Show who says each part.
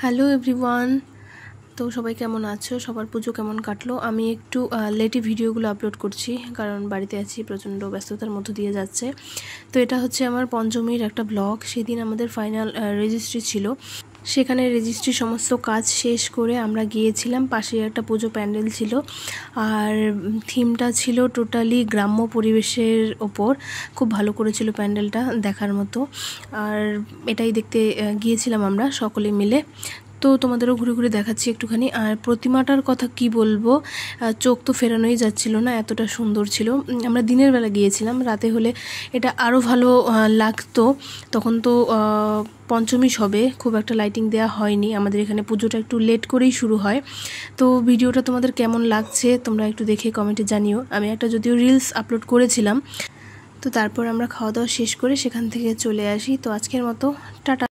Speaker 1: Hello everyone. তো সবাই কেমন আছো? সবার পুজো কেমন কাটলো? আমি একটু লেটে ভিডিওগুলো আপলোড করছি, কারণ বাড়িতে আছি, প্রচণ্ড ব্যস্ততার মধ্য দিয়ে যাচ্ছে। তো এটা হচ্ছে আমার পঞ্চমীর একটা ব্লগ। সেদিন আমাদের ফাইনাল রেজিস্ট্রি ছিল, সেখানে রেজিস্ট্রি সমস্ত কাজ শেষ করে আমরা গিয়েছিলাম। পাশে একটা পুজো প্যান্ডেল ছিল, আর থিমটা ছিল টোটালি গ্রাম্য পরিবেশের ওপর। খুব ভালো করেছিল প্যান্ডেলটা, দেখার মতো। আর এটাই দেখতে গিয়েছিলাম আমরা সকলে মিলে। তো তোমাদেরও ঘুরে ঘুরে দেখাচ্ছি একটুখানি। আর প্রতিমাটার কথা কি বলবো, চোখ তো ফেরানোই যাচ্ছিল না, এতটা সুন্দর ছিল। আমরা দিনের বেলা গিয়েছিলাম, রাতে হলে এটা আরও ভালো লাগতো। তখন তো পঞ্চমী সবে, খুব একটা লাইটিং দেওয়া হয়নি। আমাদের এখানে পুজোটা একটু লেট করেই শুরু হয়। তো ভিডিওটা তোমাদের কেমন লাগছে তোমরা একটু দেখে কমেন্টে জানিও। আমি একটা যদিও রিলস আপলোড করেছিলাম। তো তারপর আমরা খাওয়া দাওয়া শেষ করে সেখান থেকে চলে আসি। তো আজকের মতো টাটা।